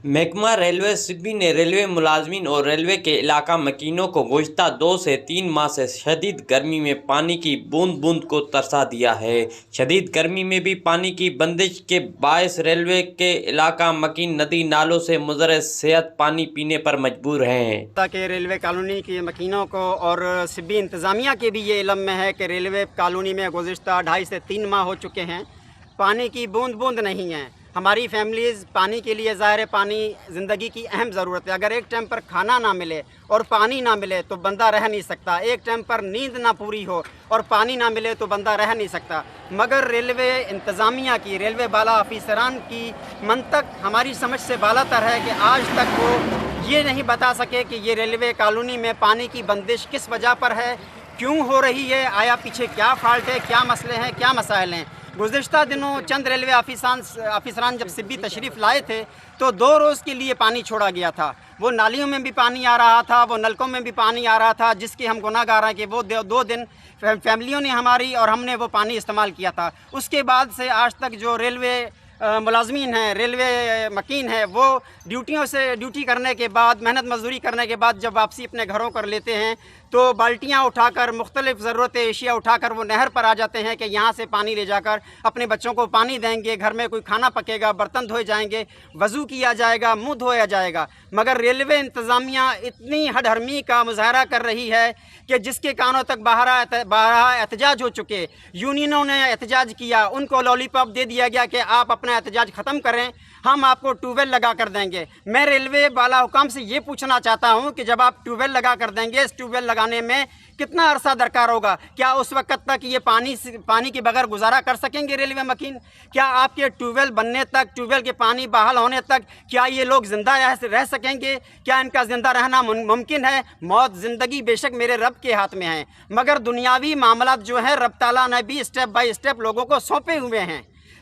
محکمہ ریلوے سبی نے ریلوے ملازمین اور ریلوے کے علاقہ مکینوں کو گزشتہ 2 سے 3 ماہ سے شدید گرمی میں پانی کی بوند بوند کو ترسا دیا ہے۔ شدید گرمی میں بھی پانی کی بندش کے باعث ریلوے کے علاقہ مکین ندی نالوں سے مضر صحت پانی پینے پر مجبور ہیں۔ تاکہ ریلوے کالونی کی مکینوں کو اور سبی انتظامیہ کے بھی یہ علم میں ہے کہ ریلوے کالونی میں گزشتہ 2.5 سے 3 ماہ ہو چکے ہیں، پانی کی بوند بوند نہیں ہے۔ ہماری فیملیز پانی کے لیے ظاہر ہے، پانی زندگی کی اہم ضرورت ہے۔ اگر ایک ٹائم پر کھانا نہ ملے اور پانی نہ ملے تو بندہ رہ نہیں سکتا۔ ایک ٹائم پر نیند نہ پوری ہو اور پانی نہ ملے تو بندہ رہ نہیں سکتا۔ مگر ریلوے انتظامیہ کی، ریلوے بالا افیسران کی منطق ہماری سمجھ سے بالا تر ہے کہ آج تک وہ یہ نہیں بتا سکے کہ یہ ریلوے کالونی میں پانی کی بندش کس وجہ پر ہے، کیوں ہو رہی ہے، آیا پیچھے کیا فالٹ ہے، کیا مسئلے ہیں، کیا مسائل ہیں۔ گزشتہ دنوں چند ریلوے آفیسران جب سبی تشریف لائے تھے تو 2 روز کے لیے پانی چھوڑا گیا تھا۔ وہ نالیوں میں بھی پانی آ رہا تھا، وہ نلکوں میں بھی پانی آ رہا تھا، جس کی ہم گناہ گار ہیں کہ وہ 2 دن فیملیوں نے ہماری اور ہم نے وہ پانی استعمال کیا تھا۔ اس کے بعد سے آج تک جو ریلوے ملازمین ہیں، ریلوے مکین ہیں، وہ ڈیوٹی کرنے کے بعد، محنت مزدوری کرنے کے بعد جب واپسی اپنے گھروں کر لیتے ہیں تو بالٹیاں اٹھا کر، مختلف ضرورت اشیاء اٹھا کر وہ نہر پر آ جاتے ہیں کہ یہاں سے پانی لے جا کر اپنے بچوں کو پانی دیں گے، گھر میں کوئی کھانا پکے گا، برتن دھوئے جائیں گے، وضو کیا جائے گا، منہ دھویا جائے گا۔ مگر ریلوے انتظامیہ اتنی ہڈ ہرمی کا مظاہرہ کر رہی ہے کہ جس کے کانوں تک بارہا احتجاج ہو چکے، یونینوں نے احتجاج کیا، ان کو لالی پاپ دے دیا گیا کہ آپ اپنا احتجاج ختم کریں، ہم آپ کو ٹیوب ویل لگا کر دیں گے۔ میں ریلوے بالا حکام سے یہ پوچھنا چاہتا ہوں کہ جب آپ ٹیوب ویل لگا کر دیں گے، اس ٹیوب ویل لگانے میں کتنا عرصہ درکار ہوگا؟ کیا اس وقت تک یہ پانی کے بغیر گزارا کر سکیں گے ریلوے مکین؟ کیا آپ کے ٹیوب ویل بننے تک، ٹیوب ویل کے پانی بحال ہونے تک کیا یہ لوگ زندہ رہ سکیں گے؟ کیا ان کا زندہ رہنا ممکن ہے؟ موت زندگی بے شک میرے رب کے ہاتھ میں ہیں، مگر دنیاوی معاملات جو ہیں رب تعالیٰ نے بھی اسٹیپ بائی اسٹیپ لوگوں کو سونپے ہوئے ہیں۔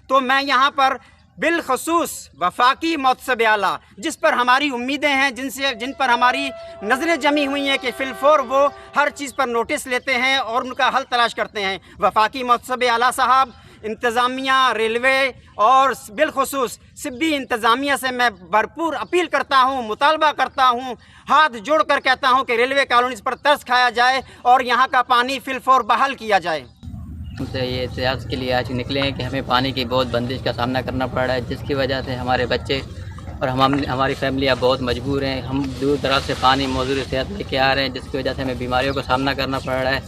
تو میں یہاں پر بالخصوص وفاقی معتصب اعلیٰ، جس پر ہماری امیدیں ہیں، جن پر ہماری نظریں جمی ہوئی ہیں کہ فی الفور وہ ہر چیز پر نوٹس لیتے ہیں اور ان کا حل تلاش کرتے ہیں، وفاقی معتصب اعلیٰ صاحب، انتظامیہ، ریلوے اور بالخصوص سبی انتظامیہ سے میں بھرپور اپیل کرتا ہوں، مطالبہ کرتا ہوں، ہاتھ جوڑ کر کہتا ہوں کہ ریلوے کالونیز پر ترس کھایا جائے اور یہاں کا پانی فی الفور بحال کیا جائے۔ ہم سے یہ احتجاج کے لیے آج نکلے ہیں کہ ہمیں پانی کی بہت بندش کا سامنا کرنا پڑ رہا ہے، جس کی وجہ سے ہمارے بچے اور ہماری فیملیاں بہت مجبور ہیں۔ ہم دور دراز سے پانی موزور صحت لے کے آ رہے ہیں، جس کی وجہ سے ہمیں بیماریوں کا سامنا کرنا پڑ رہا ہے،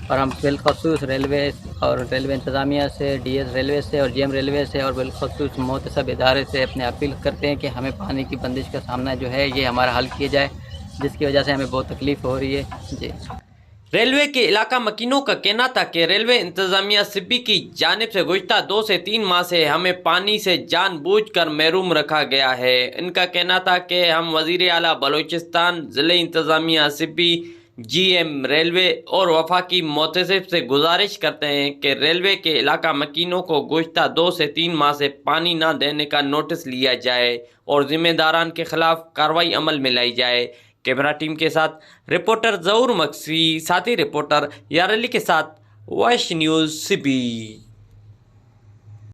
اور ہم بالخصوص ریلوے اور ریلوے انتظامیہ سے، ڈی ایس ریلوے سے اور جی ایم ریلوے سے اور بالخصوص محتسب ادارے سے اپنے اپیل کرتے ہیں کہ ہمیں پانی کی بندش کا سامنا جو ہے یہ ہمارا حل کیا جائے، جس کی وجہ سے ہمیں بہت تکلیف ہو رہی ہے۔ جی، ریلوے کے علاقہ مکینوں کا کہنا تھا کہ ریلوے انتظامیہ سبی کی جانب سے گزشتہ 2 سے 3 ماہ سے ہمیں پانی سے جان بوجھ کر محروم رکھا گیا ہے۔ ان کا کہنا تھا کہ ہم وزیر اعلیٰ بلوچستان، ضلع انتظامیہ سبی، جی ایم ریلوے اور وفاقی محتسب سے گزارش کرتے ہیں کہ ریلوے کے علاقہ مکینوں کو گزشتہ 2 سے 3 ماہ سے پانی نہ دینے کا نوٹس لیا جائے اور ذمہ داران کے خلاف کارروائی عمل میں لائی جائے۔ کیمرہ ٹیم کے ساتھ رپورٹر ظہور مکسی، ساتھی رپورٹر یار علی کے ساتھ وائس نیوز سبی۔